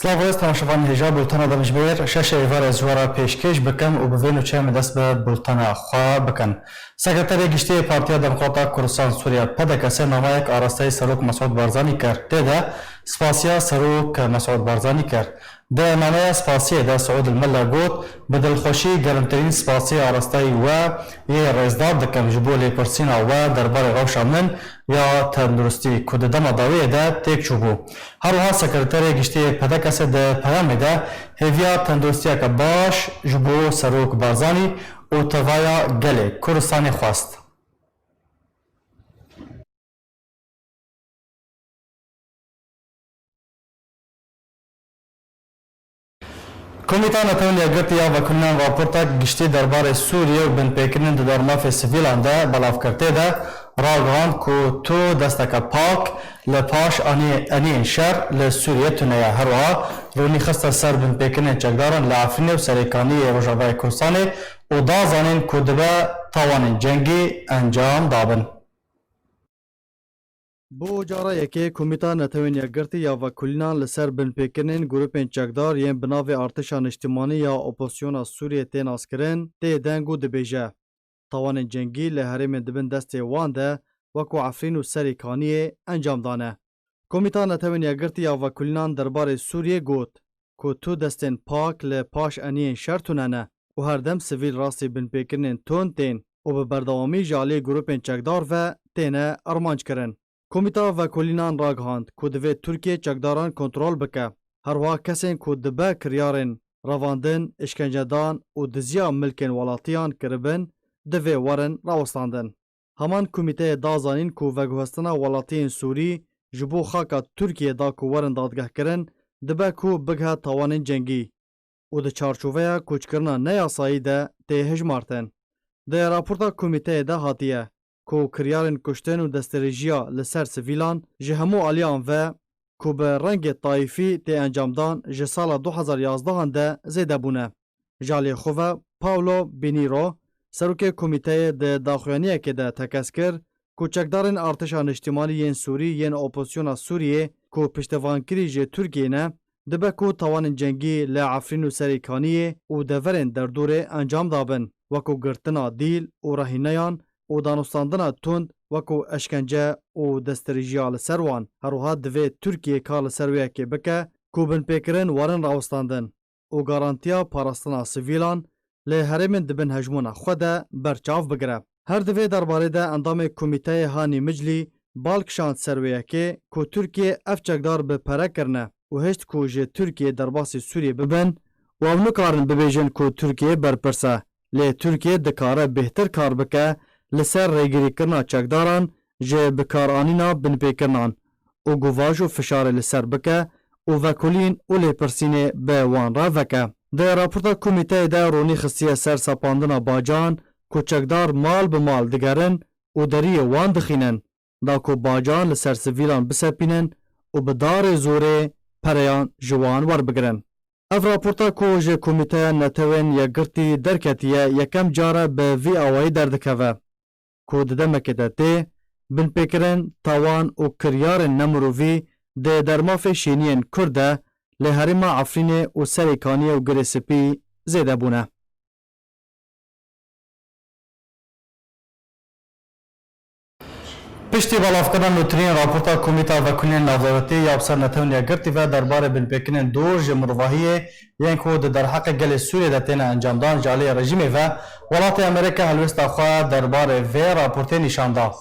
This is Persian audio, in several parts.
سلااویست تماشاوان هجا بولتنا دمجبیر شش ایوار از جوارا پیشکش بکن و بوینو چه دست به بولتنا خواه بکن. سکرتری گشتی پارتیا دموکراتا کردستان سوریا پدکسه نامایک آراسته سروک مسعود بارزانی کرد. ده سپاسیا سروک مسعود بارزانی کرد. ده نامه سپاسی ده سعود الملا گوت بدل خوشی گرمترین سپاسی آراسته و یه رئیسدار دکم جبولی پرسینا و دربار روشا من یا تندرستی کد دم داوی ده تک چوبو. هروها سکرتری گشتی پدکسه ده پیام ده هیویا تندرستی که باش جبو سروک بارزانی و توایا گله کردستانی خواست. کمیته نتوانی اگرتیا و کنن راپورتا گشتی دربار سوریه و بن پیکرین در مافی سیویلان ده بلاف کرده ده راگان کو تو دستک پاک لپاش آنی شر لسوریه تونیا هروا رونی خسته سر بن پیکرین چکدارن لعفرین و سریکانی روژاوای کردستانی و دا زانین کو دبه تاوان جنگی انجام دابن. بو جارا یکی کمیتا نتوانی اگرتی یا وکلینان لسر بن پیکرین گروپین چکدار ین بناوی ارتشان اجتماعی یا اپوزیسیون سوریه تین اسکرین تی دنگو دبیجه. تاوان جنگی لحرم دبن دست وان ده وکو عفرین و سریکانی انجام دانه. کمیتا نتوانی اگرتی یا وکلینان دربار سوریه گوت که تو دستین پاک لپاش انین شرطونه نه و هر دم سویل راستی بن پیکرین تون تین و به بردوامی جالی گروپین چکدار و تینه ارمانج کرن. کمیتا وکلینان راگهاند که دوی ترکیه چکداران کنترول بکه. هروا کسین که دبه کریارن رواندن، اشکنجدان و دزیا ملکن ولاتیان کربن دوی ورن راوستاندن. همان کمیته دازانین که وگوهستنا ولاتین سوری جبو خاکا ترکیه دا که ورن دادگه کرن دبه که بگه تاوان جنگی و ده چارچوبه کوچکرنا نیاسایی ده ده هجمارتن. ده راپورتا کمیته ده هاتیه که کریارن کشتن و دستریجیا لسر سویلان جهمو آلیان و که به رنگ طایفی تی انجام دان جه سال 2011 ده زیده بونه. جالی خواه پاولو بینیرو سروک کمیته ده داخوانیه که ده تکس کر که چکدارن ارتشان اجتماعی ین سوری ین اپوزیسیون سوریه که پشتوانکری جه ترکیه نه دبه که تاوان جنگی لعفرین و سریکانیه و دورن در دوره انجام دابن وکو گرتنا دیل و رهینیان و دانستاندنا تند وکو اشکنجه و دستریجیال سروان هروها دوی ترکیه کال سرویه که بکه که بن پیکرین ورن راوستاندن و گارانتیا پاراستنا سویلان لی هرمن دبن هجمونا خوده برچاف بگره. هر دوی درباره ده اندام کمیته هانی مجلی بالکشاند سرویه که ترکیه افچکدار به پره کرنه و هشت که جه ترکیه در باسی سوریه ببن و اونو کارن ببیجن که ترکیه برپرسه لی ترکیه دکاره بهتر کار بکه لسر ریگری کرنا چکداران جه بکارانینا بن پیکرنان و گواج و فشار لسر بکه و وکولین و لی پرسینه به وان را وکه. ده راپورتا کمیته ده رونی خستیه سر سپاندنا باجان که چکدار مال به مال دگرن و دری وان دخینن دا که باجان لسر سویلان بسپینن و بدار زوره پریان جوان ور بگرن. اف راپورتا که جه کمیته نتوین یگرتی درکتیه یکم جاره به وی آوائی دردکوه که دمکه ده تی بن پیکرن تاوان و کریارن نمرووی ده درماف شینین کرده لحرم عفرین و سریکانی و گریسپی زیده بونه. پشتی بالاف کردن نوترین راپورتا کمیتا وکلین نافدارتی یا افسر نتوانی اگرتی و دربار بن پیکرین دور جمروواهی یعنی که در حق گل سوریه ده تین انجام دان جالی رژیمی و ولات امریکا هلوست خواه دربار و راپورتی نشانده.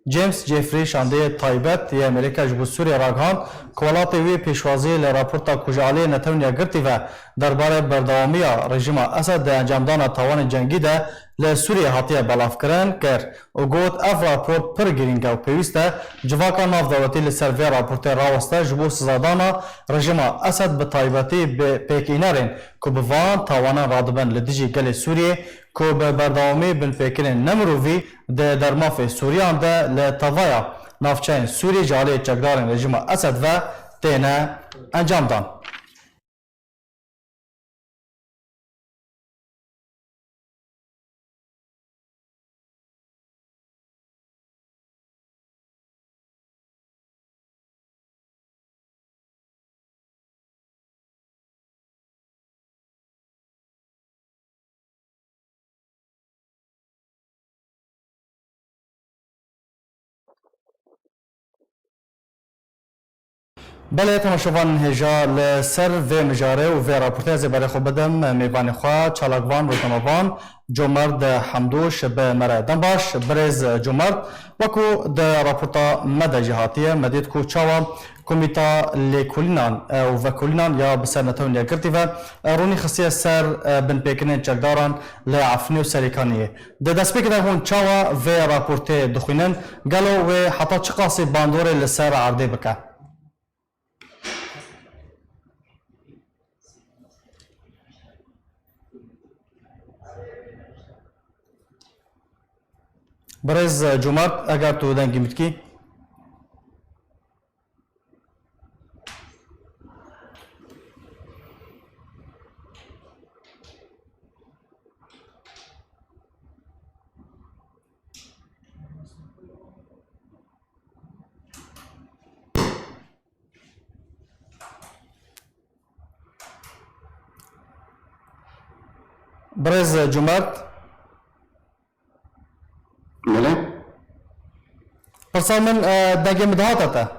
جیمز جیفری شانده تایبت یا امریکا جبو سوریه راگهاند که ولات وی پیشوازی لراپورتا کجالی نتوانی اگرتی و دربار بردوامی رژیم اسد ده انجام دان تاوان جنگی ده لسوریه هاتیه بلاف کرن کر و گوت اف راپورت پر گرینگه و پیوسته جواکا ناف دولتی لسر وی راپورت راوسته جبو سزادانا رژیم اسد به تایبتی به پیکینرین که بوان تاوانا رادبن لدیجی گل سوریه که به بردوامی بن پیکرین نمرووی ده در مافی سوریان ده لطوایا نافچین سوریه جالی چکدارین رژیم اسد و تینه انجام دان. بله تماشاوان هجا لسر و مجاره و راپورته زبر خو بدم میوان خوا چالاکوان روتموان جمرد حمدوش به مرادن باش برز جمرد وکو د راپورتا مد جهاتیه مدید کو چاوا کمیتا لیکولینان و کولینان یا بسر نتونیا گرتی و رونی خصیه سر بن پیکنین چکداران لعفنی و سریکانیه ده دست پیکنه هون چاوا و راپورته دخوینن گلو و حتی چقاسی باندور لسر عرده بکه برز جمعت اگر تو دنگی متکی برز جمعت پرسان من دنگی مدهات تا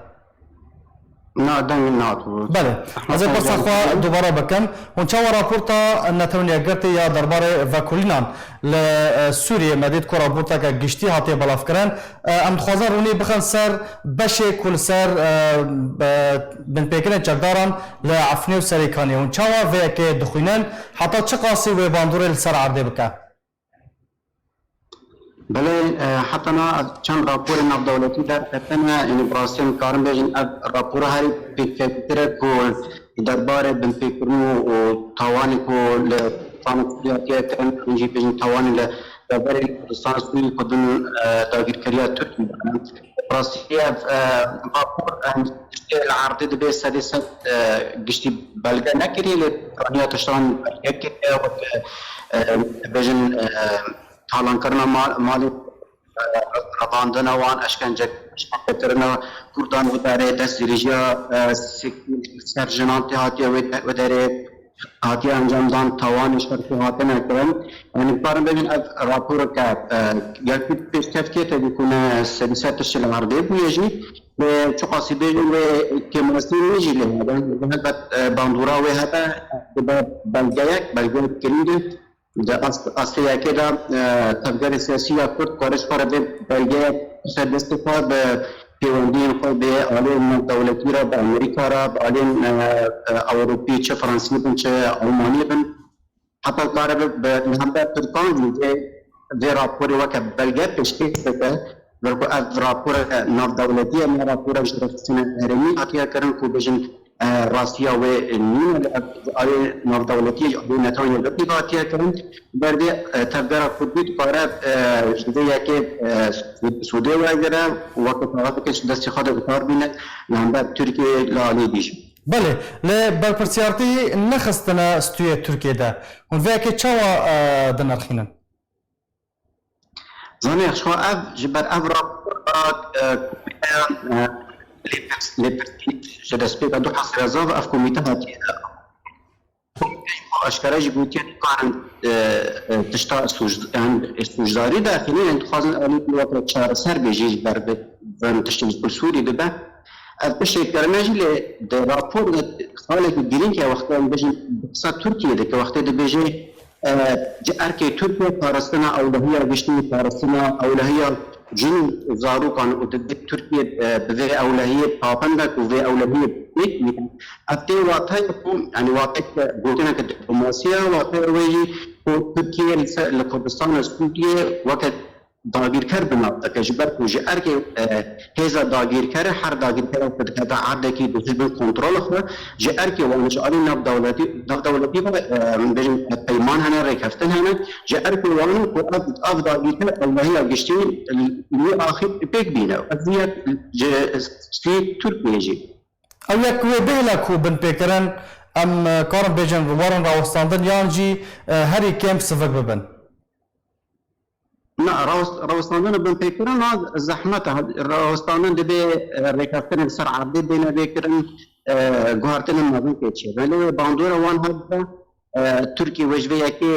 نه دنگی نات بله از این پرسان خواه دوباره بکن اون چه راپورتا نتونیا گرتی یا دربار وکولینان لسوریه مدید که راپورتا که گشتی هاتی بلاف کرن ام خوازن رونی بخن سر بشه کل سر بن پیکنه چکداران لعفنی و سریکانی اون چه وی که دخوینن حتی چه قاسی و باندوره لسر عرده بکن بله حتی نا چند راپور ناف دولتی در کتنه یعنی براسیم کارم بیشن راپور هری فکره که درباره بن فکرنو و توانی که لفانسیاتی کرن اینجی بیشن توانی لدرباره کردستان سوی کدن داگیر کریا ترکی براسیم راپور العرض دبی سادسة قشتي بلغة نكري لرانيا تشتغل يكي بيجن تالان کرنا مالی رقاندن وان اشکنجه کرنا کردان و داره دست دیریجیا سرجنان تهاتیا و داره هاتیا انجام دان توان شرط هاته نکرن یعنی بارم ببین راپور که یکی پیشکفیت بیکنه سبیسات تشل مرده بیجی به چقاسی بیجن و که مناسب میجی له هذا باندورا و هذا بلگه کلیده در اصل یکی دا تفکر سیاسی کرد کارش کرده بلکه سردست خود به پیوندی خود به عالم دولتی را به امریکا را به عالم اروپی چه فرانسوی بن چه آلمانی بن حتی کار به نهاد ترکان میگه در راپوری وقت بلکه پیشکش بده ورکو از راپور ناف دولتی اما راپور جرفتن هرمی حتی کردن کو بجن راسیا و نیم آیا ناف دولتی آیا نتوانی لبی باتی کردن برده تفکر خود بیت کاره شده یکی سوده وایگره وقت وقت کش دستی خود کار بینه نهاد ترکیه لالی بیش بله ل برپرسیارتی نخستنا استوی ترکیه ده اون وقتی چوا دنرخینن زاني شو أب جبر أبرا جدا سبيكا دو حصر أزاف أف كوميتا هاتي أشكرا جبوتيا كان تشتا سوجداري داخلي أنت خازن أولي بلوكرا شهر سر بيجي جبر بن تشتمز بالسوري ببا بشي كرماجي ل رابور خالك الجرين كي وقتا بيجي بقصة تركيا دك وقتا بيجي ارکی ترکیه پارستنا اولهیه گشتی پارستنا اولهیه جن زارو کان ودد ترکیه به اولهیه پاپنده و به اولهیه نیک میکنه اتی واقعی یعنی واقعی گوتنا که دیپلماسیا واقعی ویجی ترکیه لکردستان سوریه وقت داگیر کر بنابد که جبر کوچه ارکی هزا داگیر کره هر داگیر کره که تا عرضه کی دوشیبن کنترل خو جه ارکی وانش آلی ناب دولتی با بجن پیمان هنر ریکفتن هنر جه ارکی وانو کو اف داگیر کره اللهی اگشتی می آخر پیک بینه ازیت جه سی ترکیه جی اویا کوه بهلا کو بن پیکرن ام کارم بجن روارن راوستاندن یانجی هری کمپ سفک ببن لا روستاندن بن پیکرن زحمت روستاندن دبی ریکفتن سر عرضی بین بیکرن گوهرتن نظام کیچه ولی باندور وان هذا ترکی وجبه که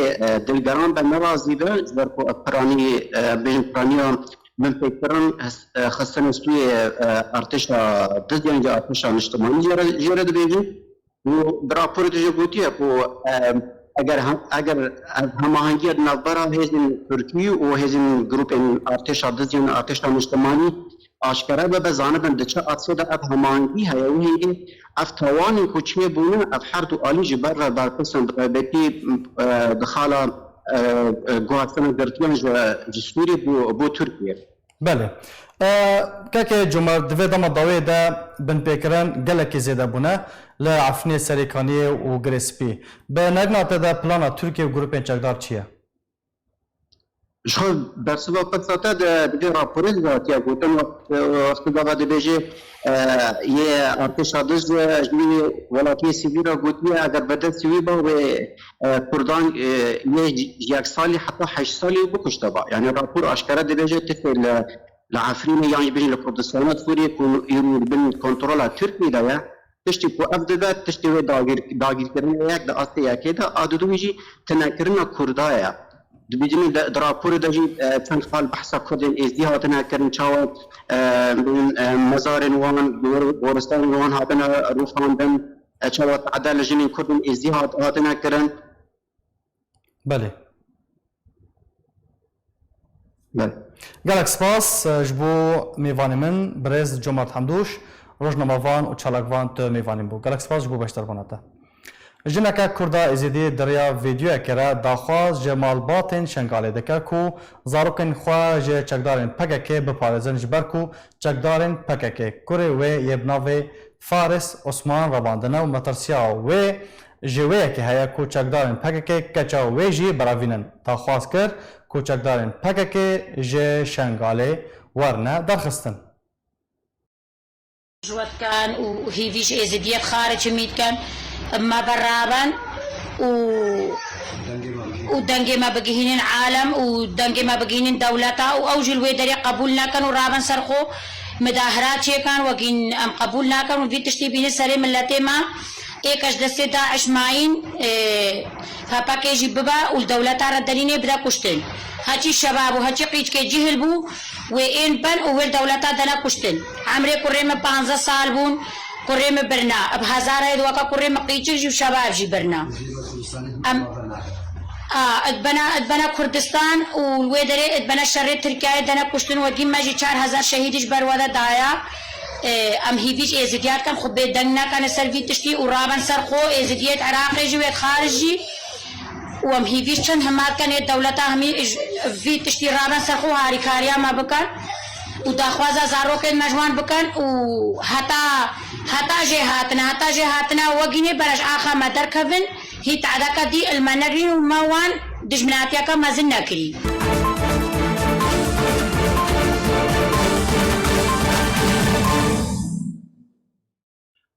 دلگران به نوازی به برکو پرانی بین پرانیا من فکرم خستن سوی ارتشا دزدیان جا ارتشا اجتماعی جره دبیجی و راپور دیگه گویی کو اگر هماهنگی نظبرا هزین ترکی و هزین گروپ ارتشا دزدیان ارتشا اجتماعی آشکارا به زانبن دچه اصلا اب هماهنگی هیایی اف توانی کوچه بونه اف هر دو عالی جبر را برپسند بکی دخالا گوهستان درتیان جسوری بو ترکیه. بله که جمعه دوی دام داوی ده بن پیکرن گلکی زیده بونه لعفنی سریکانی و گریسپی به نگناته ده پلانا ترکیه و گروپین چکدار چیه؟ شو برسوا قصة ده راپوري ده گوتن وقت ده بيجي يه ارتش عدز جميل ولكن سيفيرا گوتي اگر بدل سيفيبا و كردان يه يك سالي حتى 8 سالي بكشتبا يعني رابور اشكرا ده بيجي تفل لعفرين يعني بيجي لكردستان سوريا كون يرو بين كنترول تركي ده تشتي كو افدبا تشتي و داغير كرنا يك ده اسيا كده ادو بيجي تنكرنا كردايا دبیجی درآپور داشتی چند سال بحث کردن ازدیات نکردن چاوت مزار نوان گورستان نوان هاتن روفاندن چاوت عدالت جنین کردن ازدیات هاتن نکردن. بله. بله. گلک سپاس جبو میوانی من برز جمعت حمدوش روزنامه‌وان و چالاکوان تو میوانیم بو. گلک سپاس جبو باشتر بناته. جنکه کرده ازیدی دریا ویدیو اکره داخواست جمال باطن شنگاله دکر کو زاروکن خواه جه چکدارن پککه بپارزن جبر کو چکدارن پککه کوره و یبناوه فارس عثمان رواندنه و مترسیا و جوه که هیا کو چکدارن پککه کچا و جی براوینن داخواست کر کو چکدارن پککه جه شنگاله ورنه درخستن جوات كان وهيفيش ازديات خارج ميت كان ما برابن ودنجي ما بقيهن عالم ودنجي ما بقيهن دولتا واوجل ويدري قبولنا كان ورابن سرخو مداهرات شي كان وكين ام قبولنا كان وفي تشتي بين السلام اللاتي ما ايكش دستي داعش معين فباكيجي ببا والدولتا ردليني بدا كشتن هاتي الشباب وهاتي قيت كي جهل بو وين بن اول دولتا دنا كشتن عمري كريم 15 سال بون كريم برنا اب هزار هيد وكا كريم قيتشي جو شباب جي برنا ادبنا كردستان والويدري ادبنا شريط تركيا دنا كشتن وقيم ماجي 4000 شهيد جبر ودا دايا ام هيفيش ازديات كان خب دنا كان سلفي تشتي ورابن سرخو ازديات عراقي جويت خارجي وام هيفيش كان همات كان دولتها همي في تشتي رابن سرخو هاري كاريا ما بكر وداخوازا زاروكن مجوان بكن وحتى جهاتنا وقيني برش آخا ما دركفن هي تعداك دي المنرين وموان دجمناتيكا ما زلنا كري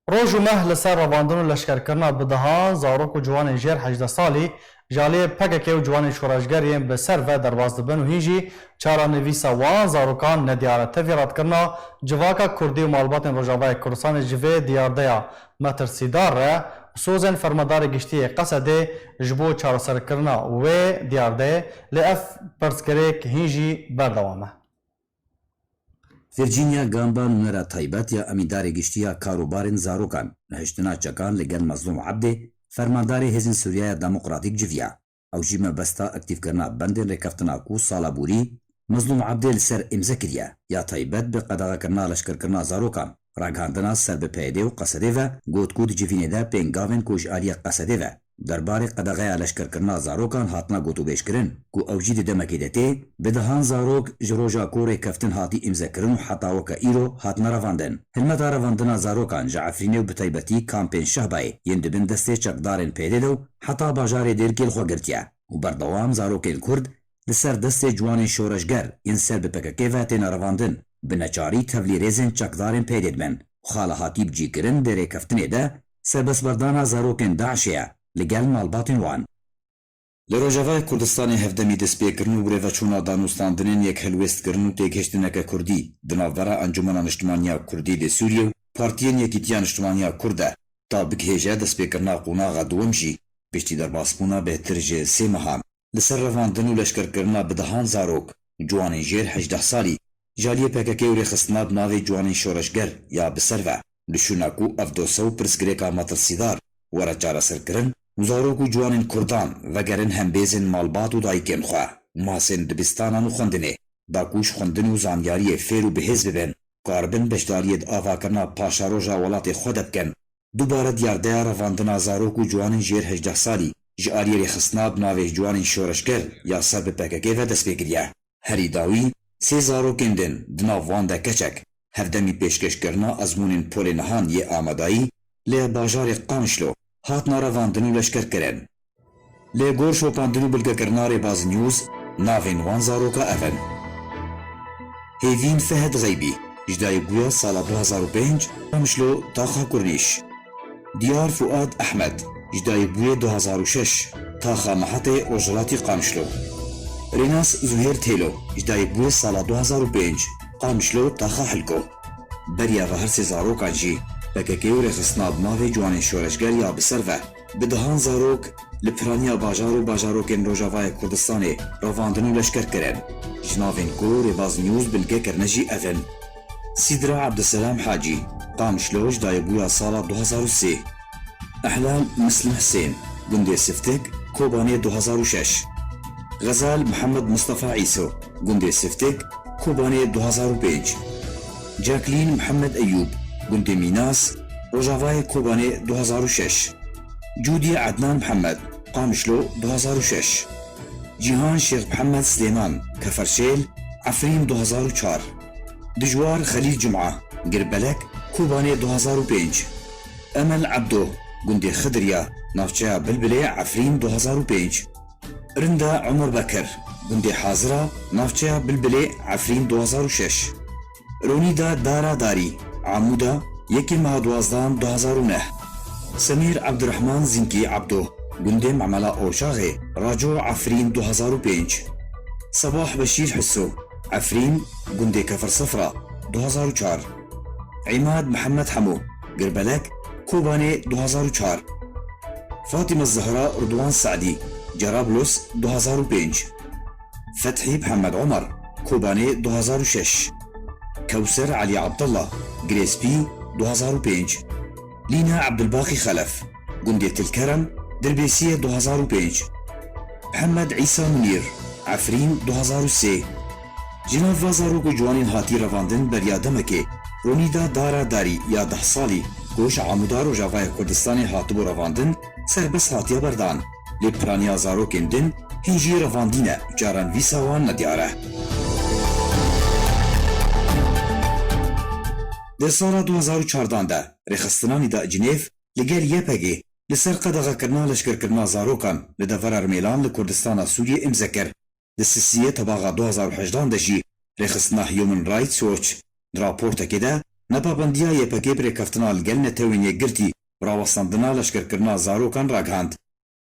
روز و مه لسر رواندن و لشکرکرنا بدهان زاروک و جوان جیر 18 سالی جالی پککه و جوان شورشگرین به سر و درواز دبن و هیجی چارا نویسا وان زاروکان ندیارت تفیرات کرنا جواکا کردی و معلومات روژاوای کردستان جوه دیاردیا مترسیدار را سوزن فرمدار گشتی قصده جبو چارا سر کرنا و دیارده لأف پرسکره که هیجی بردوامه ڤیرجینیا گامبا نونەرە تایبەت یا ئەمیندارێ گشتیە کاروبارên زارۆکان لە هێشتنا چەکان لەگەڵ مەزلوم عەبدێ فەرماندارê هێزن سووریایە دەموقراتیک جڤیە ئەو ژی مەبەستا ئەکتیڤکردنا بەندên ڕێکەفتنا و ساڵابووری مەزلوم عەبدێ لەسەر ئیمزە کردیە یا تایبەت بە قەدەغەکردنا لەشکرکردنا زارۆکان ڕاگەاندنا سەر بە پەیدێ و قەسەدێڤە گوتکوت جivînêde pêngavên kojariya qesedê ve derbarê qedeğeya leşkerkirina zarokan hatina gotûbêjkirin ku ew jî di demekê de tê bi dihan zarok ji roja korê keftin hatî îmzekirin û heta weke îro hatine revandin. Hilmeta revandina zarokan ji Efrînê û bi taybetî kampên Şehbayê yên dibin destê çekdarên pêdê de û heta bajarê Dêrkêl xwe girtiye û berdewam zarokên Kurd li ser destê ciwanên şoreşger yên ser bi PKK ve têne revandin bi neçarî tevlî rêzên çekdarên pêdê dibin û xala hatî bicîkirin dêrê keftinê de serbestberdana zarokên Daişê ye لەگەڵ ماڵباتên wan. Li Rojavayê Kurdistanê hevdemî destpêkirin û birêveçûna danûstandinên yek helwêstkirin û têgihiştineke Kurdî di navbera Encumena Niştimaniya Kurdî li Sûriye û Partiyên Yekîtiya Niştimaniya Kurd e ta bigihêje destpêkirina qonaxa duwem jî piştî derbasbûna bêhtir ji sê mehan li ser revandin û leşkerkirina bi dihan zarok ciwanên jêr 18 salî جالیه پککی و رخصتنا بناوی جوانین شورشگر یا بسر و لشوناکو افدوسو پرسگریکا مترسیدار ورا چارە سەرکردن و زارۆک و جوانین کوردان vەگەرن هەمبێزên malbat û dayikên xwe masên dibistanan û xwendinê dakûş xwendin û zanyariyê fêr û bihêz bibin dikarbin beşdariyê di avakirina paşaroja welatê xwe de bikin dubare diyardeya revandina zarok û ciwanên jêr 18 salî ji aliyê rêxistina binavê ciwanên şoreşger ya ser bi PKK ve dest pê kiriye herî dawî sê zarokên din di nav wan de keçek hevdemî pêşkêşkirina ezmûnên polê nihan yê amadayî lê bajarê Qamişlo hatna revandin û leşkerkirin lê gor şopandin û bilgekirina Rêbaz News navên wan zaroka ev in Hêvîn Fehed Gheybî ji dayîkbûya sala 2005 Qamişlo taxa Kurnîş Diyar Fuad Ehmed ji dayîkbûyê 2006 taxa Mehetê Ojelatî Qamişlo Rênas Zuhêr Têlo ji dayîkbûyê sala 2005 Qamişlo taxa Hilko beriya ve her sê zarokan jî PKK û rêxistina binavê ciwanên şoreşger ya bi ser ve bi dihan zarok li piraniya bajar û bajarokên Rojavayê Kurdistanê revandin û leşkerkirin ji navên ku Rêbaz News bilgekirine jî ev in Sidra Abduselam Hacî Qamişlo ji dayîkbûya sala 2003 Ehlal Müslim Hüseyin gundê Siftik Kobanê 2006 Ghezal Muhammed Mustafa İso gundê Siftik Kobanê 2005 Jacqueline Muhammed Eyyub gundê Mînas Rojavayê Kobanê 2006 Cudi Adnan Muhammed Qamişlo 2006 Cihan Şeyh Muhammed Süleyman Keferşêl Efrîn 2004 Dijwar Xelîl Cum'a Girbelek Kobanê 2005 Emel Abdo gundê Xidriya navçeya Bilbilê Efrîn 2005 Rinda Umar Bekir gundê Hazira navçeya Bilbilê Efrîn 2006 Ronîda Dara Darî Amuda yekî meha 12 2009 Semîr Abdurrahman Zinkî Abdo gundê Memela Oşaxê Raco Efrîn 2005 Sabah Beşîr Hüsso Efrîn gundê Kefersefra 2004 İmad Muhammed Hemo Girbelek Kobanê 2004 Fatima Zehra Rıdwan Saedî Cerablus 2005 Fethi Muhammed Omar Kobanê 2006 Kewser Ali Abdullah Gillespie 2005 Lina Abdulbaqi Khalef gundê Tilkerem Dirbêsiyê 2005 Muhammed İsa Munîr Efrîn 2003 Ji nav zarok û ciwanên hatî revandin beriya demekê Ronîda Dara Darî ya 10 salî goş Amuda Rojavayê Kurdistanê hatibû revandin serbest hatiye berdan lê piraniya zarokên din hîn jî revandîne caran vîsa wan nediyare Di sala 2014 de rêxistinanê da Cinêv li gel YPG li ser qedexekirina leşkerkirina zarokan li devera Rmêlan li Kurdistana Sûriyê imze kir. Di sisiyê tebaxa 2018 de jî rêxistina Human Rights Watch di raportekê de nepabendiya YPG bi rêkeftina li gel netewên yekgirtî rawestandina leşkerkirina zarokan ragihand.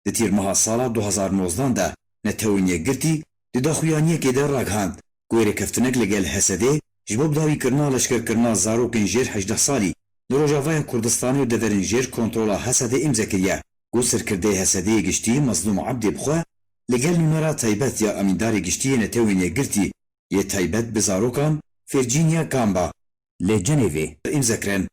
Di tîrmeha sala 2019 de netewên yekgirtî di daxuyaniyekê de ragihand ku rêkeftinek li gel Hesedê ji bo bidawîkirina leşkerkirina zarokên jêr 18 salî li Rojavayê Kurdistanê û deverên jêr kontrola Hesedê imze kiriye ku serkirdeyê Hesedê Giştî Mazlûm Abdê bixwe li gel nûnera taybet ya amîndarê giştiyê netewên yekgirtî yê taybet bi zarokan Virginia Gamba lê Cenêvê imze kirin.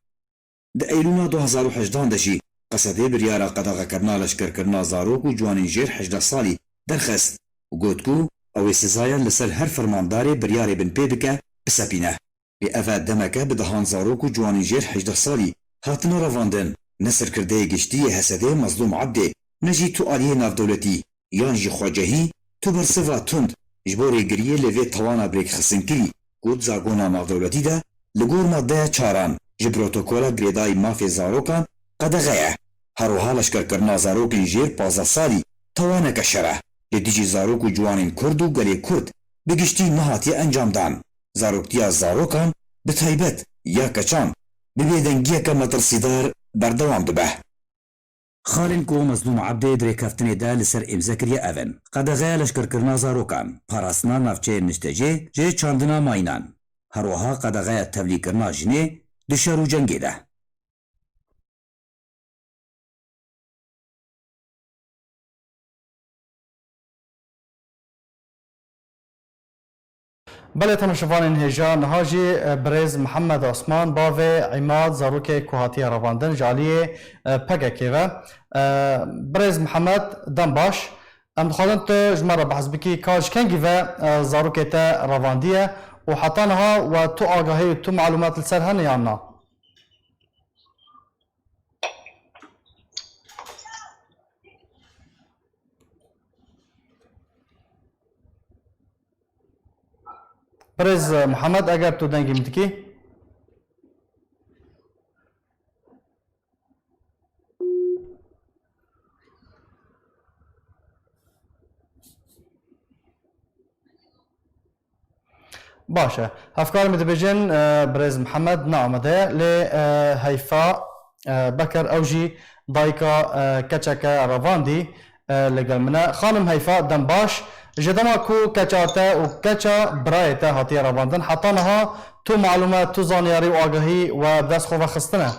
Di Eylûla 2018 de jî Qesedê biryara qedexekirina leşkerkirina zarok û ciwanên jêr 18 salî derxist û got ku ew ê sizayan li ser her fermandarê biryarê bin pê bike bisepîne. Lê ev demeke bi dihan zarok û ciwanên jêr 18 salî hatine revandin ne serkirdeyê giştiyê Hesedê Mazlûm Abdê ne jî tu aliyê navdewletî yan jî xwecehî tu bersiva tund ji bo rêgiriyê lê vê tawana birêkxisinkirî ku zagona navdewletî de li gor maddeya çaran ji protokola girêdayî mafê zarokan qedexe ye. Herwiha leşkerkirina zarokên jêr 15 salî tawaneke şer e lê dijî zarok û ciwanên Kurd û gelê Kurd bi giştî nehatiye encamdan. Zaroktiya zarokan bi taybet ya keçan bi bêdengiyeke metirsîdar berdewam dibe. Xalên ku Mazlûm Abdê di rêkeftinê de li ser îmze kiriye ev in. Qedexeya leşkerkirina zarokan, parastina navçeyên niştecê jê çandina mayînan. Herwiha qedexeya tevlîkirina jinê di şer û cengê de. بله تماشاوان هجا نهاجی برز محمد عثمان باوی عماد زاروک کوهاتی رواندن جالی پگکی و برز محمد دم باش ام دخلن تو جمره بحث بکی کاج کنگی و زاروک تا رواندیه و حتی نها و تو آگاهی و تو معلومات لسر هنه یا نه برز محمد اگر تو دنگی متکی باشه افکار متبجن برز محمد نامده ل هیفا بکر اوجی دایکا کچک رواندی لگل منه خانم هیفا دم باش جدما کو کچاته و کچا برایته هاتی رواندن حتی نها تو معلومات تو زانیاری و آگاهی و دست خواه خستنه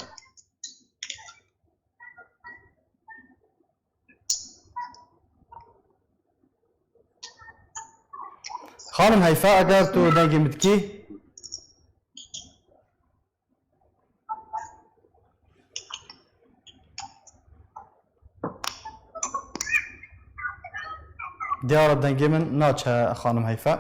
خانم هیفا اگر تو دنگی متکی دیار دنگی من ناچه خانم هیفا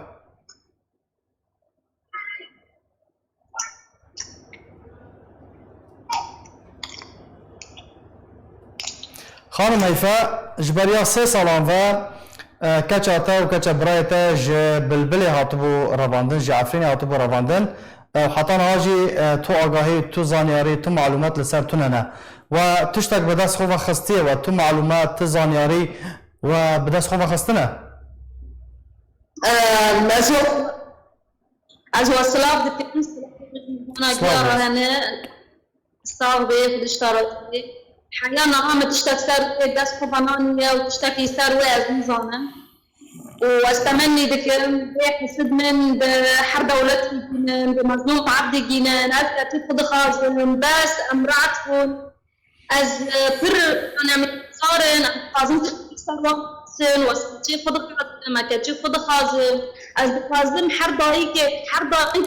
خانم هیفا جبریا 3 سالان و کچاتا و کچا برایتا ج بلبلی هاتبو رواندن ج عفرینی هاتبو رواندن حتی نهاجی تو آگاهی تو زانیاری تو معلومات لسر تو ننه و تشتک بدست خواه خستیه و تو معلومات تو زانیاری و بدست خواه خستنه از وصلات دکتر سلام هنه استاذ بيت اشتراكي حاليا عم تشتغل سر داس خبانانية وتشتكي سر وعز نظاما واستمني دكم حسد من بحر دولتي بمظلوم عبدي جينان أذكى تفض خازن بس أمرعتكم از فر أنا متصارن خازن تخسر سن وستی خود خازم مکچی خود خازم از خازم هر دایی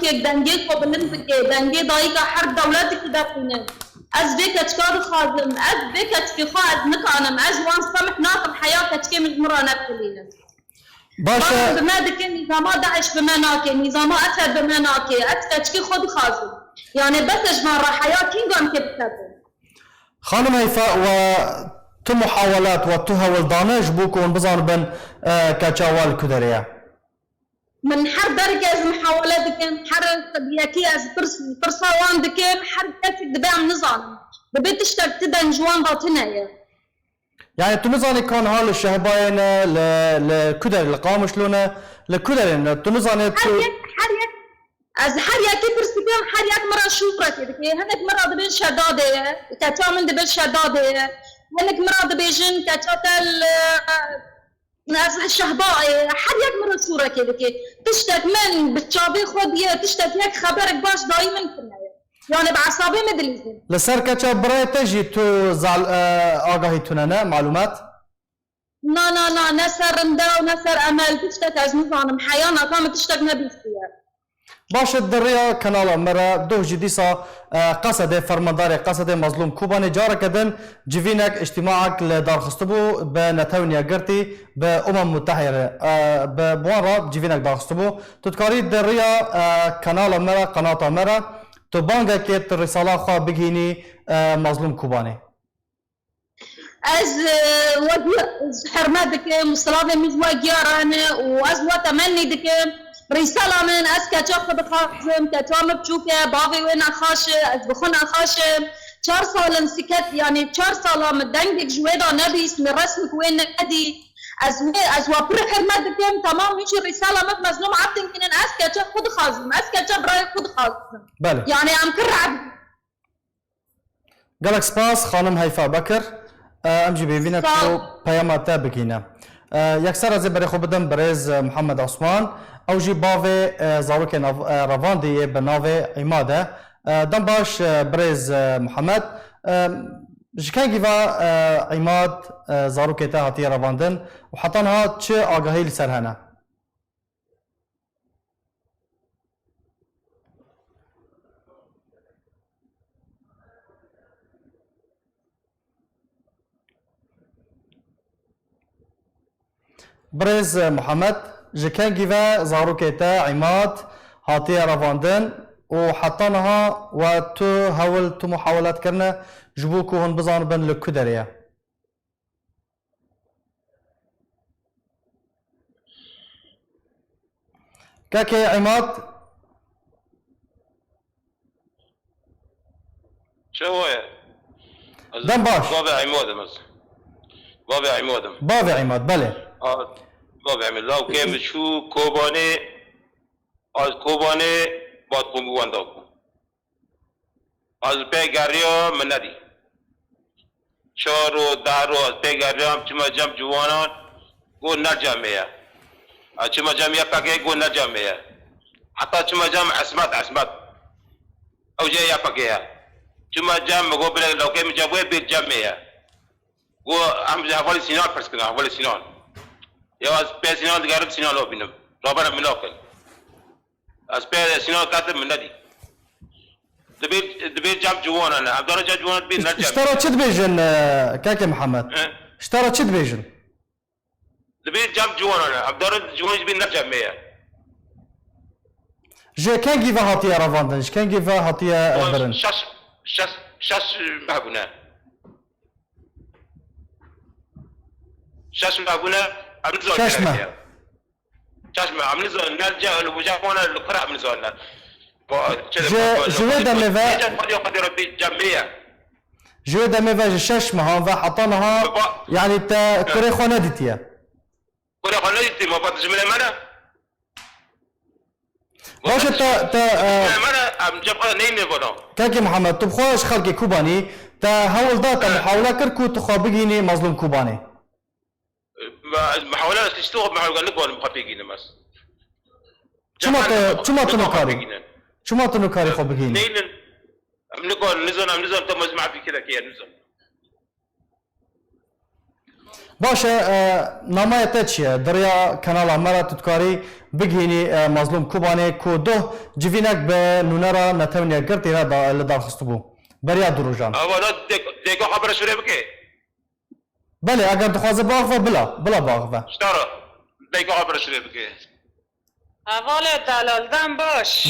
که دنگی کو بلند بکه دنگی دایی که هر دولتی که دفینه از بکت کار خازم از بکت که خواهد نکانم از وان سمح ناقم حیاتت که من مرا نبتلینه باشه بما دکه نظاما داعش بما ناکه نظاما اسد بما ناکه اسد که خود خازم يعني بس جمال راح حياتي قام كبتبه خانم هيفاء و تو محاولات و تو هولدانش بوكون بزان بن كاتشاوال كدريا من حر درجة از محاولات دكم حر طبيعتي از فرصوان دكم حر كاتك دبام نظام ببيت اشترك تدن جوان باطنية يعني تو نظاني كون هال الشهباين لكدر القام شلونه لكدرين تو نظاني تو از هر یکی پرسیدم هر یک مرا شوفره که هنک مرا دبین شداده کتا من دبین شداده هنک مرا دبیجن کتا تل از شهباء هر یک مرا شوره که تشتك من بتشابي خودية تشتك یک خبرك باش دايما كنا يعني بعصابي مدليزين لسر كتا براي تجي تو زعل آگاهی توننه معلومات لا نسر رندا ونسر امل تشتك از نظام حيانا قام تشتك نبيسية باشه دریا کانال مرا دو جدیسا قصد فرماندار قصد مظلوم کوبانی جاره کدن جوینک اجتماعک لدارخستبو به نتونیا گرتی به متحده به بوارا جوینک دارخستبو تذکاری دریا کانال مرا قناه مرا تو بانگه که رساله خواه بگینی مظلوم کوبانی از حرمه دکم صلاة مجموعة جيرانه واز واتمني دكم رسالة من از كتاب خد خازم كتاب بشوكه بابي وين خاشه از بخون خاشه 4 سال سكت يعني 4 سال مدنك جويدا نبيس من رسمك وين ندي از وابر حرمه دكم تمام مش رسالة من مظلوم عبد يمكن از كتاب خد خازم از كتاب راي خد خازم بله يعني ام كر عبد قالك سپاس خانم هيفاء بكر امجي بيبينك تو پیامات بگینه یکسر از برای خوب بدم برز محمد عثمان او جی باوی زاوک رواندی به ناو عماده دم باش برز محمد جکنگی و عماد زاروک تا هاتی رواندن و حتی ها چه آگاهی لسر هنه برز محمد جكنجي و زاروكيتا عماد هاتي رافاندن و حتى نها و تو هاول تو محاولات كرنا جبوكو هن بزان بن لكدريا كاكي عماد شو هو؟ دم باش بابي عماد مثلا بابي عماد بابي عماد بله بابي عماد لو كان شو كوباني از كوباني باد قومي وانداكو از بيغاريو منادي شارو دارو از بيغاريو چما جام جوانان گو نجاميا چما جام يپاكي گو نجاميا حتى چما جام عصمت او جاي يپاكيا چما جام گو بلا لو كان جابوي بيت جاميا گو هم حوالي سينان فرض كنا حوالي سينان يا از بي سينان دغارب سينان لو بينم رابر منوكل از بي سينان كاتب منادي دبيت جاب جوان انا عبد الله جاب جوان بين نرجع اشترى تشد بيجن كاكي محمد اشترى تشد بيجن دبيت جاب جوان انا عبد الله جوان بين نرجع مية جي كان كيفا هاتيا رافاندن كان كيفا هاتيا برن شاش مهبونا شاش مهبونا عملزون شاشمة عملزون نرجع لبجاكونا القرع عملزون جوي دميفا ششمها فحطناها يعني تا كوري خونادتيا كوري خونادتي ما فاتش من المانا باش تا المانا ام جبقى نيني بنا كاكي محمد تبخوش خلقي كوباني تا هول داتا محاولة كركو تخابقيني مظلوم كوباني محاولة تشتغل محاولة نقول مخابقيني مس شما تنكاري شما تنكاري خابقيني نينن نقول نزون تم مجمع في كذا كيا نزون باشا نامه تاتشيا دريا كانال عمارة تتكاري بگهيني مظلوم كوباني كو دو جيفينك بنونرا نتونيا قرتي را لدار خستبو بريا دروجان اولا ديكو خبر شوري بكي بله اگر دخوازه باغفه بلا باغفه اشترى ديكو خبر شوري بكي حواله دلال دم باش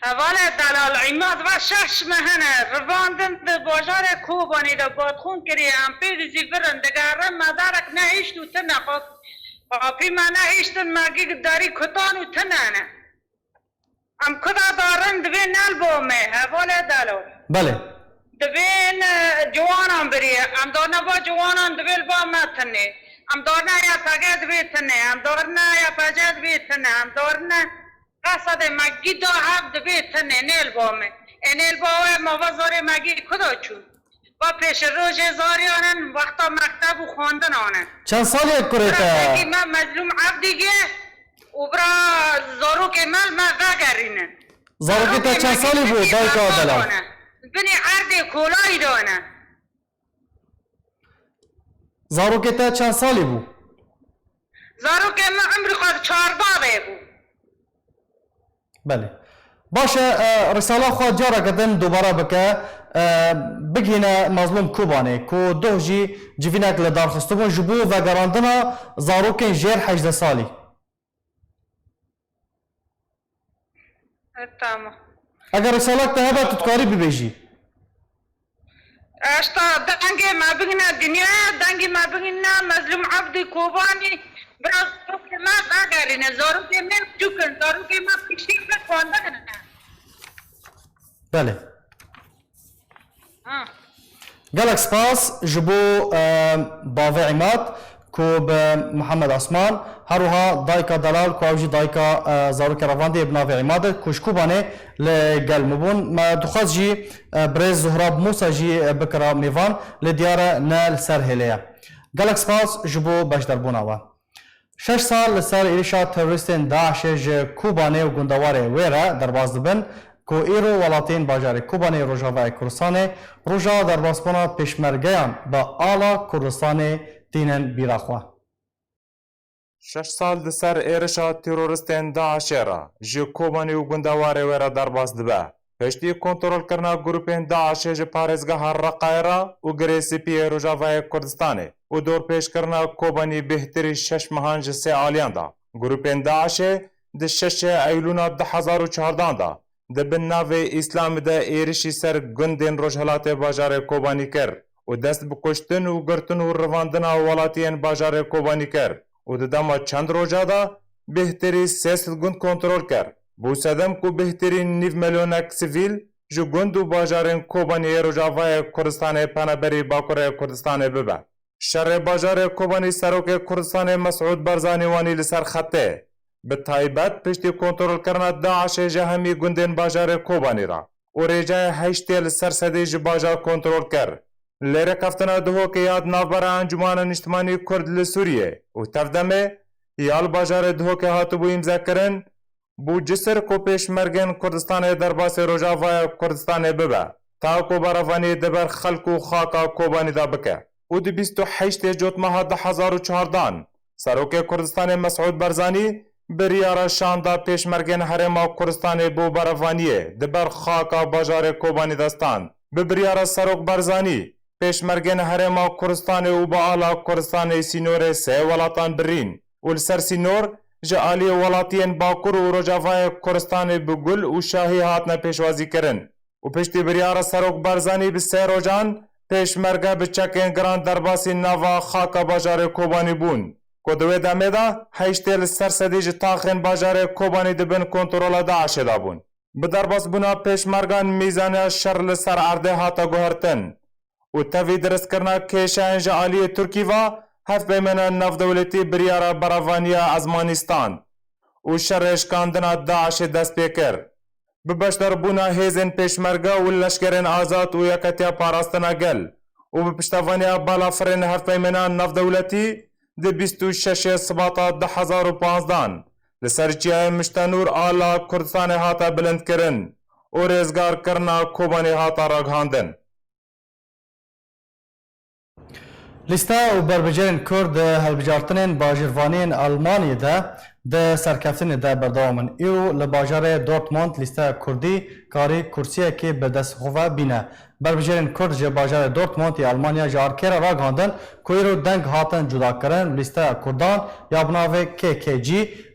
حواله دلال عماد و شش مهنه رواندن به بازار کوبانی دا بادخون کری امپیر زیفرن دگاره مدارک نهیشت و تنه پاپی ما نهیشتن مگی داری کتان و تنه ام کدا دارن دوی نال بومه حواله دلال بله دوین جوانان بریه ام دارنا با جوانان دویل با متنه ام دارنا یا پاگه دوی تنه ام دارنا یا پاجه دوی تنه ام دارنا قصد مگی دا هم دوی تنه نیل بامه نیل بامه موازار مگی کدا چون و پیش روش زاریانن وقتا مکتب و خواندن آنن چند سالی کریتا؟ برای من مظلوم عبدیگه و برای زاروک مل ما غگرینن زاروکی تا چند سالی بود دای که آدلا؟ بنی عرد کولایی دانه زاروکی تا چند سالی بود؟ زاروک من عمری خود 14 بود بله باشه رساله خود جارا کردن دوباره بکه بگینه مظلوم کوبانه کو دو جی جوینک لدار خستبون جبو و گراندنا زاروکن جیر 18 سالی تمام اگر رساله که هبه تتکاری ببیجی اشتا دنگی ما بگینا دنیا دنگی ما بگینا مظلوم عبد کوبانی براز که ما داگرینه زارو که من چکن زارو که ما پیشی بخوانده بله گلک سپاس جبو باوی عماد کو به محمد عثمان هروها دایکا دلال کو اوجی دایکا زاروک رواندی بناوی عماد کوشکوبانه لگل مبون ما دخواست جی برز زهراب موسا جی بکرا میوان لدیار نال سر هلیا گلک سپاس جبو بشدر بوناوا 6 سال لسر ایرشا تروریستین داعش ج کوبانه و گندواره ویرا درباز دبن کو ایرو ولاتین باجار کوبانه روجاوای کردستان روجا دربازپونا پیشمرگیان با آلا کردستان دینن بیراخوا 6 سال د سر ایرشا تروریستین داعش را ج کوبانه و گندواره ویرا درباز دبه پشتی کنترل کرنا گروپین داعش ج پارزگاه رقایرا و گریسی پی روجاوای کردستان و دور پیشکرنا کوبانی بهتری 6 مهان ji 3 aliyan da. Grupên Daişê di 6 Eylûna 2014 da di bin navê İslamê de êrişî ser gundên Rojhilatê bajarê Kobanî kir û dest bi kuştin û girtin û rivandina welatiyên bajarê Kobanî kir û di dema çend roja da bêhterî 300 gund kontrol kir. Bû sedem ku bêhterî nîv milyonek sivîl ji gund û bajarên Kobaniyê Rojavayê Kurdistanê peneberî Bakurê Kurdistanê bibe. Şerê bajarê Kobanî Serokê Kurdistanê Mesûd Barzanî wanî li ser xetê bi taybet piştî kontrolkirina Daişê ji hemî gundên bajarê Kobanî ra û rêcaya heştê li ser sedê ji bajar kontrol kir. Lêrekeftina dihokê ya navbera Encûmana Niştimanî Kurd li Sûriyê û tevdemê ya li bajarê dihokê hatibû îmzekirin bû cisir ku pêşmergên Kurdistanê derbasê Rojavayê Kurdistanê bibe ta ku beravanî diber xelk û xaka Kobanî da bike. û di 28 Cotmeha 2014 Serokê Kurdistanê Mesûd Barzanî biryara şanda pêşmergên Herêma Kurdistanê bû beravaniyê di ber xaka bajarê Kobanî destan. Bi biryara Serok Barzanî pêşmergên Herêma Kurdistanê û bi ala Kurdistanê sînorê 3 welatan birîn û li ser sînor ji aliyê welatiyên Bakur û Rojavayê Kurdistanê bi gul û şahî hatine pêşwazîkirin û piştî biryara Serok Barzanî bi 3 rojan pêşmerge bi çekên giran derbasî nava xaka bajarê Kobanî bûn ku di wê demê de heştê li ser sedî ji taxên bajarê Kobanî dibin kontrola Daişê da bûn. Bi derbasbûna pêşmergan mîzaniya şer li ser erdê hate guhertin û tevî diristkirina kêşeyên ji aliyê Tirkî ve hevpêmena navdewletî biryara beravaniya Ezmanîstan û şerê şikandina Daişê dest pê kir. Bi beşdarbûna hêzên pêşmerge û leşkerên azad û yeketiya parastina gel û bi piştevaniya balafirên hevpêmena navdewletî di 26 Sibata 2015 li ser çiyayê Miştenûr ala Kurdistanê hate bilindkirin û rêzgarkirina Kobanî hate ragihandin. Lîsta û berbicerên Kurd hilbijartinên bajirvaniyên Almanyê de di serkeftinê de berdewam in. Îro li bajarê Dortmund lîsteya Kurdî karî kursiyekê bi destxwe bîne. Berbicerên Kurd ji bajarê Dortmund ya Almanya ji arkêra ragihandin ku îro deng hatin cudakirin lîsteya Kurdan ya bi navê KKG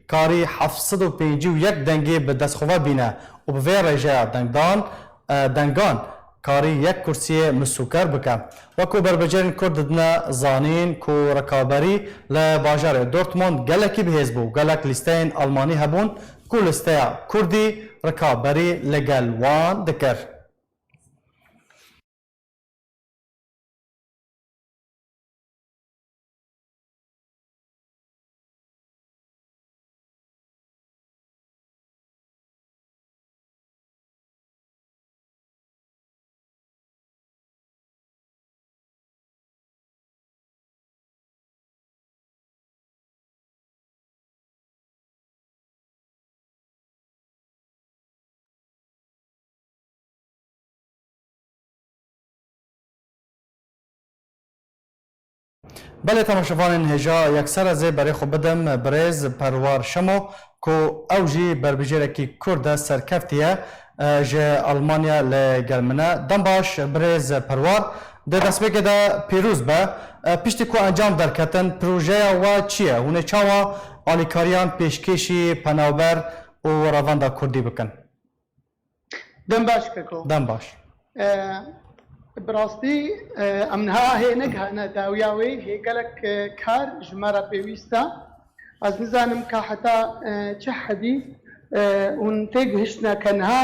karî 751 dengê bi destxwe bîne û bi vê rêjeya dengan karî yek kursiyê misûker bike. Wekû berbicerên Kurd didine zanîn ku rekaberî li bajarê Dortmund gelekî bihêz bû. Gelek lîsteyên Almanî hebûn ku lîsteya Kurdî rekaberî li gel wan dikir. بله تماشاوانên hêja yekser ez ê berê xwe bidim birêz Perwar Şemo ku ew jî berbijêrekî Kurd e serkeftiye ji Almanya li gel min e. Dem baş birêz Perwar di destpêkê de pîrûz be piştî ku encam derketin projeya we çi ye? Hûn ê çawa alîkariyan pêşkêşî penawber û revanda Kurdî bikin? Dem baş keko. Dem baş. براستی ام نها هی نگهانه داویاوی هی گلک کار جمارا پیوستا از نزانم که حتی چه حدی اون تیگهشنا کنها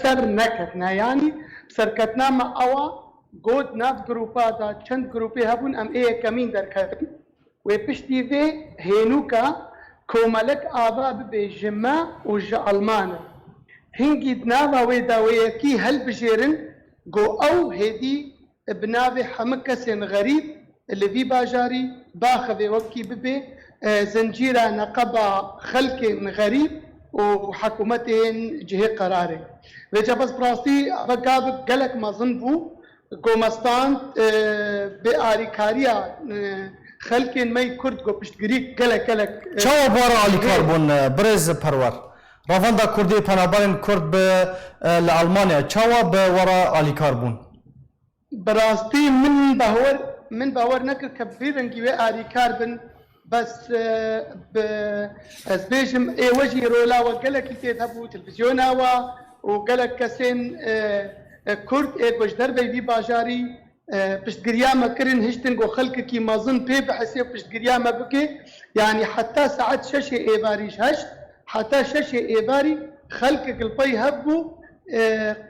سر نکتنا یعنی سرکتنا ما اوا گود ناف گروپا دا چند گروپی هبون ام ای کمین در کتن و پشتی وی هینوکا کوملک آبا ببی جمع و جا المانه هنگی دناوا وی داویاکی هل بجیرن جو او هدي بناوي حمكسين غريب اللي في باجاري باخذ وكي ببي زنجيرة نقبة خلق غريب وحكومتين جهة قراري وجا بس براستي بقاب قلق ما ظنبو قومستان بآري كاريا خلق مي كرد قو بشتقريك قلق چاوا بارا آلي كاربون برز پرور رافندا کردی پنابرین کرد به آلمانیا چاوا به ورا آلیکار بون؟ براستی من بهور من باور نكر كبيرن جوي آري كاربن بس از بيجم اي وجهي رولا وقالك تذهبوا تلفزيونا وقالك كسين كرد اي بجدر بي باجاري بشت قريامة كرن هشتن وخلق كي ما ظن بي بحسيب بشت قريامة بكي يعني حتى ساعات شاشة اي باريش هشت حتى شاشة اي باري خلقك البي هبو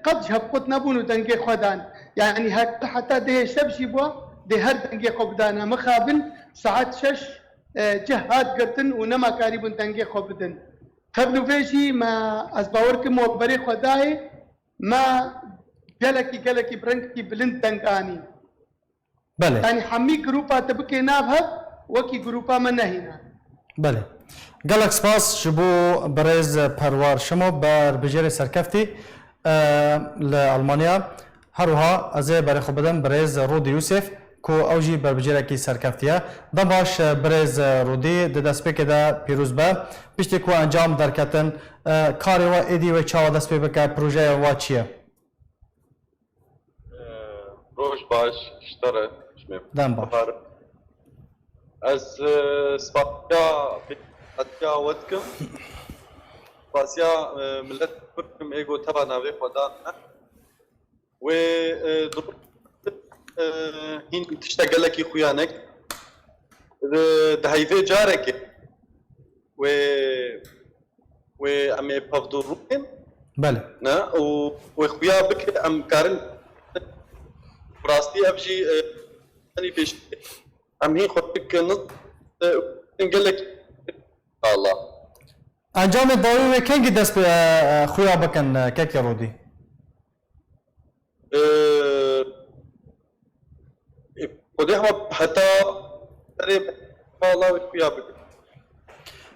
قد هبقت نبونو دنجي خدان يعني حتى ده شبشي بوا ده هر دنجي قبدانا مخابن ساعات شش جهات قرتن ونما قريبن دنجي خبدن قبل فيشي ما أزباورك موبري خداي ما جلكي برنكي بلند دنگاني بله يعني حمي جروبا تبكي نابها وكي جروبا من هنا بله گلک سپاس شبو برز پروار شما بر بجیر سرکفتی لألمانیا هروها از برای خوب بدن برز رودی یوسف کو اوجی بر بجیر کی سرکفتیه دباش برز رودی دست پی که دا پیروز به پیشتی کو انجام درکتن کاری و ایدی و چاو دست پی بکه پروژه و چیه روش باش اشترى دم باش از سپاسیا ودكم سپاسیا ملت كلكم ايجو تبع ناوي خدان و هين تشتغل لك خويانك دهيفي جارك و امي بافدورين بله نا وخويا بك ام كارن براستي ابجي اني فيش ام هي خدك نط نقول لك الله انجام داوی و کنگی دست به خویا بکن که رودی خودها حتى والله خويا بك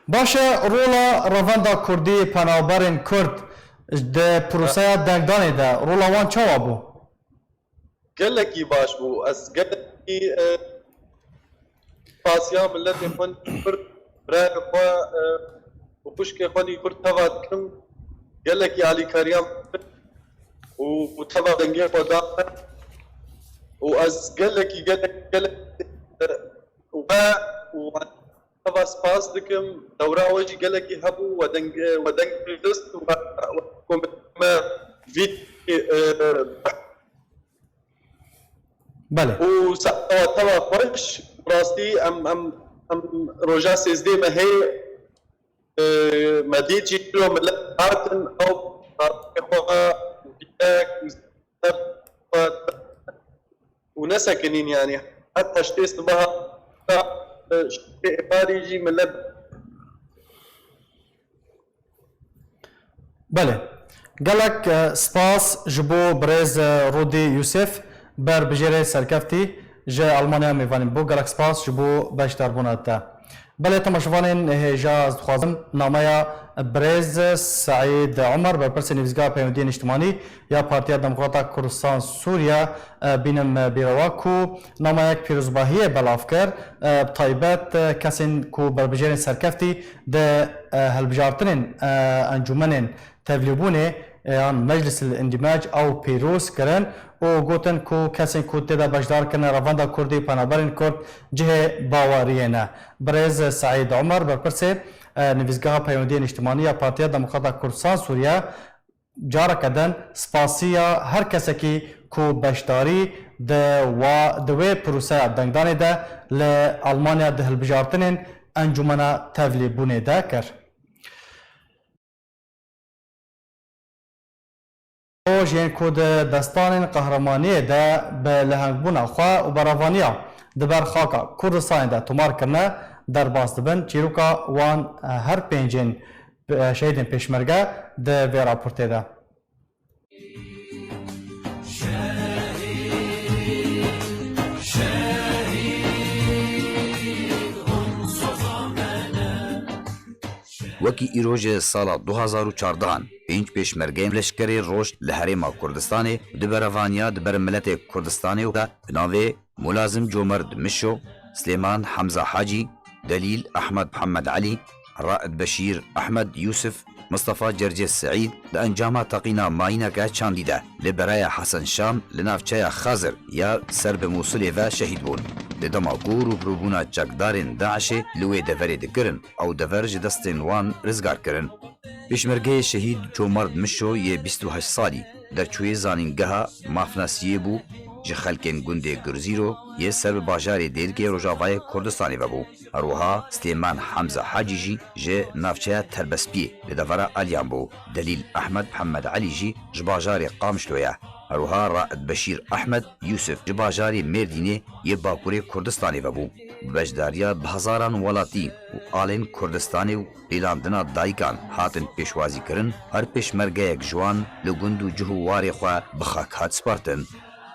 باشه رولا رواندا کردی پنابرین کرد ده پروسه دنگدانی ده رولا وان چاوا بو قال لك باش بو از قال لك فاسيا ملت يكون كرد راك وكشك خوني كرد تبع كم قال لك يا علي كريم وتبع دنجي خدا واز قال لك وتبع سباس دكم دورة وجي قال لك يهبوا ودنج لست وكم فيت بله وتوا فرش راستي ام روجا سيزدي ما هي ما ديجي كيلو من ارتن او اخوها بيتاك ونسكنين يعني حتى اشتيست بها شيء خارجي من بله گلک سپاس جبو برز رودی یوسف بر بجیره سرکفتی جه آلمانیا میوانیم بو گلک سپاس جبو بشتر بوناتا بله تماشوانین هجا از خوازم نامه برز سعید عمر بر پرس نویزگاه پیوندی اجتماعی یا پارتیا دموکراتا کردستان سوریا بینم بیرواکو نامه یک پیروزباهی بلاف کرد طایبت کسین کو بر بجیره سرکفتی ده هلبجارتنین انجومنین تبلیغونه آن مجلس الاندماج او پیروز کردن و گوتن کو کسی کو تدا بجدار کنه رواندا کردی پنابرین کرد جه باوریه نه برز سعید عمر بر پرسه نویزگاه پیوندی اجتماعی پارتیا دموکراتا کردستان سوریا جارا کردن سپاسیا هر کسی کی کو بشداری دوی پروسه دنگدانی ده لآلمانیا ده هلبجارتنین انجمنا تبلیغونه ده کرد جین کود دستان قهرمانی ده به لهنگبون خوا و براوانیا دبر خاکا کردستان ده تمار کرنه در باز دبن چیروکا وان هر پنجین شهیدین پیشمرگه ده وی راپورته ده وەکی ئیرۆژێ ساڵا 2014 پێنج پێشمەرگەی لەشکری ڕۆژ لە هەرێما کوردستانê di berevaniya di ber miletê Kurdistanê de bi navê Mulazim Comerd Mişo, Slêman Hemza Hacî, Delîl Ehmed Muhammed Elî, Raed Beşîr Ehmed Yusuf, مصطفى جرجس سعيد لأنجام تقينا ماينكا چانديده لبرايا حسن شام لنافچايا خازر يا سرب موصل و شهيد بون لدماغور و بروبونا چکدارن داعش لوی دفری دکرن او دفرج دستن وان رزگار کرن پیشمرگه شهید چومرد مشو یه 28 سالی در چوی زانینگها مافناسیه بو جه خلکن گنده گرزیرو یه سر باجار دیرگه روژاوای کردستانی و بو اروها سلیمان حمزه حاجی جی جه نافچه تربسپیه لدفره آلیان بو دلیل احمد محمد علی جی جباجار قامشلویا اروها رائد بشیر احمد یوسف جباجار مردینه یه باکوری کردستانی و بو بجداریا بهزاران ولاتی و آلین کردستانی و ایلاندنا دایکان هاتن پیشوازی کرن هر پیشمرگه یک جوان لگند و جهواری خواه بخاک هات سپارتن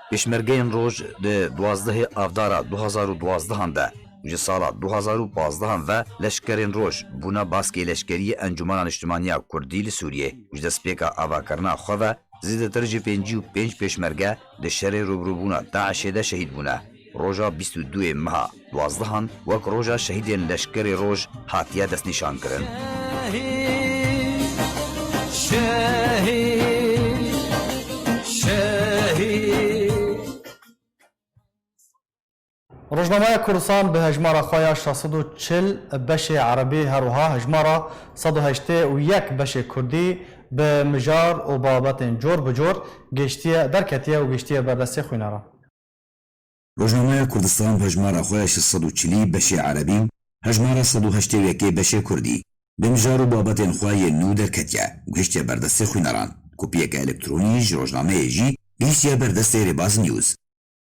پیشمرگین روز ده 12 آفدارا 2012 ده جه سالا 2015 و لشکرین روز بونا باسکی لشکری انجمن اجتماعی کردی لسوریه جه سپیکا آوا کرنا خواه زیده ترجی 55 پیشمرگه ده شر روبروبونا داعش ده شهید بونا روژا 22 ماه 12 وک روژا شهیدین لشکری روز هاتیه دست نشان کرن روزنامه کردستان به هجمار خواه 640 بش عربی هروها هجمار 181 بش کردی به مجار و بابت جور بجور گشتی درکتیه و گشتی بردستی خوینارا روزنامه کردستان به هجمار خواه 640 بش عربی هجمار 181 بش کردی به مجار و بابت خواه نو درکتیه و گشتی بردستی خویناران کپیک الکترونی روزنامه جی گشتی بردستی رباز نیوز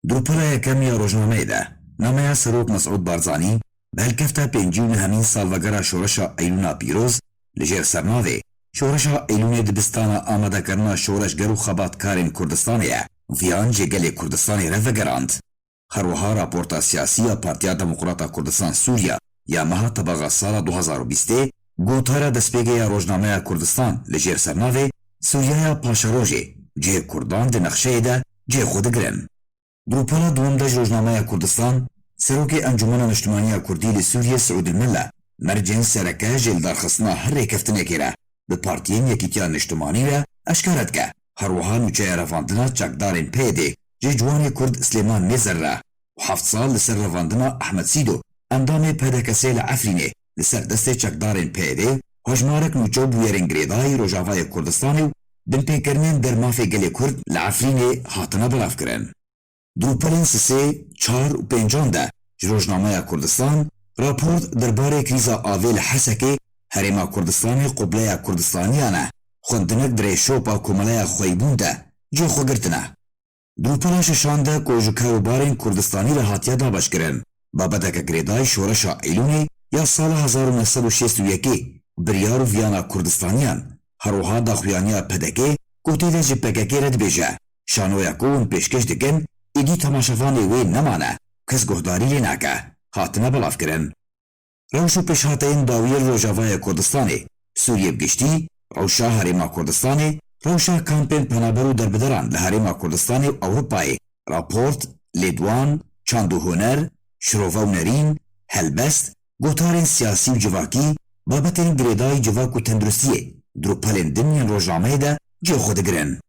دروپلا یکم یا روزنامه ده نامه سروک مسعود بارزانی به هلکفتا پنجیون همین سالوگرا شورشا ایلونا پیروز لجیر سرناوه شورشا ایلون دبستانا آماده کرنا شورشگر و خباتکارین کردستانیه ویان جگل کردستانی رفگراند هروها راپورتا سیاسی پارتیا دموکراتا کردستان سوریا یا مها طبقه سال 2020 گوتارا دسپیگه یا روزنامه کردستان لجیر سرناوه سوریا پاشاروژه جه کردان ده نقشه ده جه خود گرن گروپانا دوم ده روزنامه کردستان سروک انجمن اجتماعی کردی لسوریه سعود المله مرجع سرکه جل درخصنا هر رکفتنه کرده به پارتیین یکیتیان اجتماعی را اشکارت که هروها نوچه رفاندنا چکدارین پیده جه جوان کرد سلیمان میزر را و 7 سال لسر رفاندنا احمد سیدو اندام پیده کسی لعفرینه لسر دست چکدارین پیده هجمارک نوچو بویرین گریدای روژاوای کردستانی و دن پیکرنین در مافی گل کرد لعفرینه حاطنا بلاف کرن دروپلین سه 4 و 5 ده روزنامه کردستان راپورت درباره کریزا آویل حسکه هریما کردستانی قبله کردستانیانه خوندنک دره شوپا کماله خویبون ده جه خوگرتنه دروپلا ششان ده کوجو کاروبارین کردستانی را هاتیه دابش کرن بابدک گریدای شورشا ایلونه یا سال 1961 بریار و ویانا کردستانیان هروها داخویانیا پدکه گوته ده جپکه رد بیجه شانویا کون پیشکش دکن ایدی تماشافانی وی نمانه کس گهداری لیناکه هاتنه بلاف کرن روشو پیشهاتین داویر روژاوای کردستانی سوریه بگشتی روشا هریما کردستانی روشا کامپین پنابرو دربدران لهریما کردستانی اوروپای راپورت لیدوان چاندو هنر شروفا و نرین هلبست گوتارین سیاسی و جواکی بابتین گریدای جواک و تندرستیه دروپلین دنین روزنامه ده جه خود گرن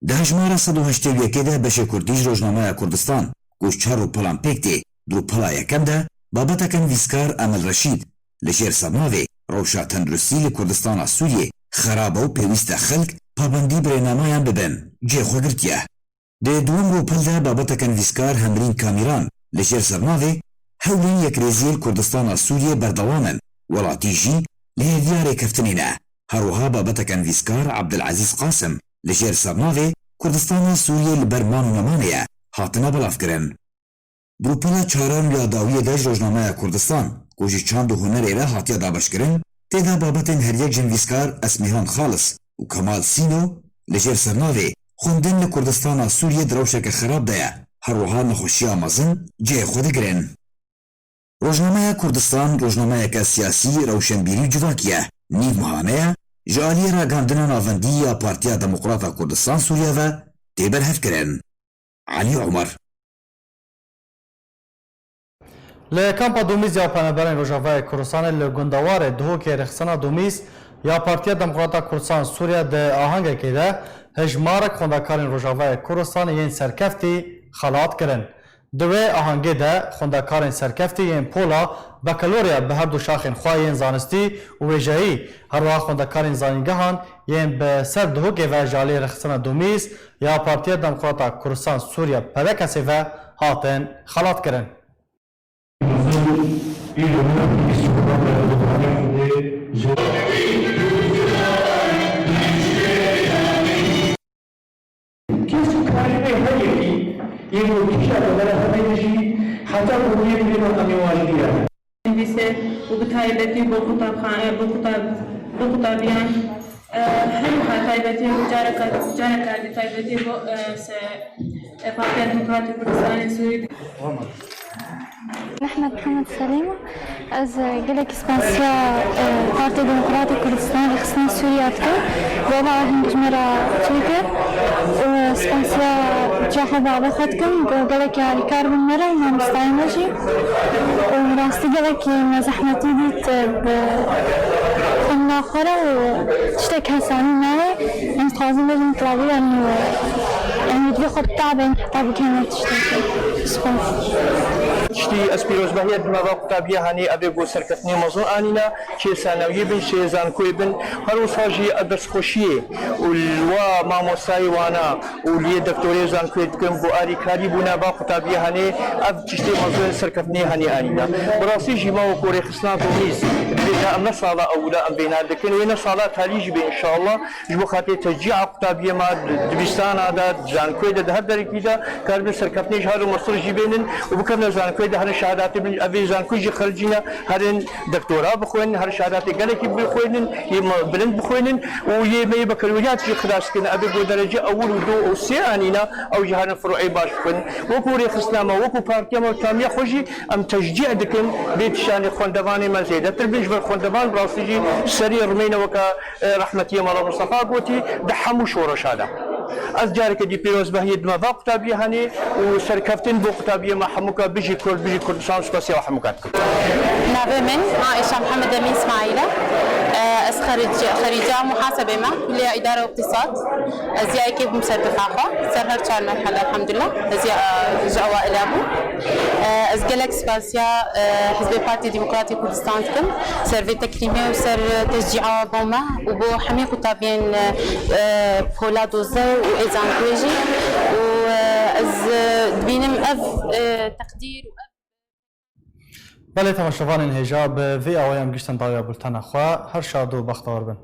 ده هجمار 181 ده بشه کردیج روزنامه کردستان گوشچار و پلان پیکتی دروپلا یکم ده بابتکن ویسکار امل رشید لجیر سبناوه روشا تندرستی لکردستان سوریه خرابه و پیوست خلق پابندی برنامه‌یان ببن جه خو گرتیه ده دوم روپل ده بابتکن ویسکار همرین کامیران لجیر سبناوه هولین یک ریزیل کردستان سوریه بردوامن ولاتی جی لهدیار کفتنینه هروها بابتکن ویسکار عبدالعزیز قاسم لجیر سبناوه کردستان سوریه لبرمان و نمانه هاتنا بلاف کرن گروپنا چاران یاداوی ده روزنامه کردستان کوجی چاند و هنر ایره هاتیا دابش کرن تیدا بابتن هر یک جنویسکار اسمیهان خالص و کمال سینو لجیر سرناوه خوندن لکردستان سوریه دروشک خراب ده هروها نخوشی آمازن جه خود گرن روزنامه کردستان روزنامه که سیاسی روشنبیری جواکیه نیو مهانه جالی را گاندنا ناوندی یا پارتیا دموکراتا کردستان سوریه و تیبر هف کرن علي عمر لکامپا دومیز یا پنبرین روژاوای کردستان لگندوار دهو که رخصنا دومیز یا پارتیا دموکراتا کردستان سووریا د آهنگکی ده هجمارک خوندکارین روژاوای کردستان یین سرکفتی خلات کرن. دوی آهنگی ده خوندکارین سرکفتی یین پولا بکالوریا به هر دو شاخین خواه یین زانستی و ویجهی هر وقت خوندکارین زانینگهان یین به سر دهوگی و جالی رخصان دومیز یا پارتیا دموکراتا کردستان سووریا پده کسی و هاتن خلات کرن. نویسه و به تایبەتی بۆ قوتابیان هەروها تایبەتی جارێکاتی تایبەتی بۆ پارتیا دموکراتی کوردستانی سووری. نحن محمد سليمة از قلك اسبانسيا بارتي ديمقراطي كردستان رخصنا سوريا اكتر بابا هنج مرة تويتر واسبانسيا جاحة بابا خدكم قلك يعني كاربن مرة ما مستعينجي وراستي قلك زحمتي ديت بخمنا آخرى وتشتك هساني معي يعني تخازن لازم تلابي يعني تبي خد تعبين حتى بكامل تشتكي تشتی اسپیروز بهیت دماغ قطبیه هنی ابی گو سرکتنی موضوع آنینا چه ثانویه بن چه زانکوی بن هر وصاجی ادرس خوشیه ولوا ماموسای وانا ولی دکتوری زانکوی دکم بو آری کاری بونا با قطبیه هنی اب تشتی موضوع سرکتنی هنی آنینا براسی جیما و کوری خسنا دومیز بیتا ام نصالا اولا ام بینا دکن و نصالا تالیج بی انشاءالله جبو خاطر تشجيع قطبیه ما دبستان عادات زانکوی ده هر درکی ده کاربن سرکتنی جهارو مصر جیبینن و بکم زانکوی ده هر شهادات من ابي زانكوجي خرجنا هرن دكتوراه بخوين هر شهادات قالك بخوين بلند بخوين ويمي بكالوريات في خلاص كنا ابي بو درجه اول ودو سيانينا او جهان فروعي باش بخوين وكوري خصنامه وكو بارتيا موتاميا خوجي ام تشجيع دكن بيت شان خوندباني ما زيد تربيج بالخوندبان براسيجي سري رمينا وكا رحمتي مال مصطفى قوتي دحمو شورش هذا از جارك دي بيروز بهي دما قطابيه هني وشركفتين بو قطابيه مع حموكا بيجي كردستان سباسيا وحموكات. نافع من عائشة محمد أمين إسماعيلة أس خريجة محاسبة ما كلية إدارة واقتصاد أزياء كيف مسدفة أخوة سرهر كان مرحلة الحمد لله أزياء جوا إلابو أز جالك سباسيا حزب بارتي ديمقراطي كردستان كم سيرفي تكريمي وسر تشجيع بوما وبو حمي قطابين بولا دوزة وإزان كويجي وأز دبينم أف تقدير بله تماشاوان این هجاب وی آوایم گشتن داویا بلتن اخواه هر شاد و بختار بن.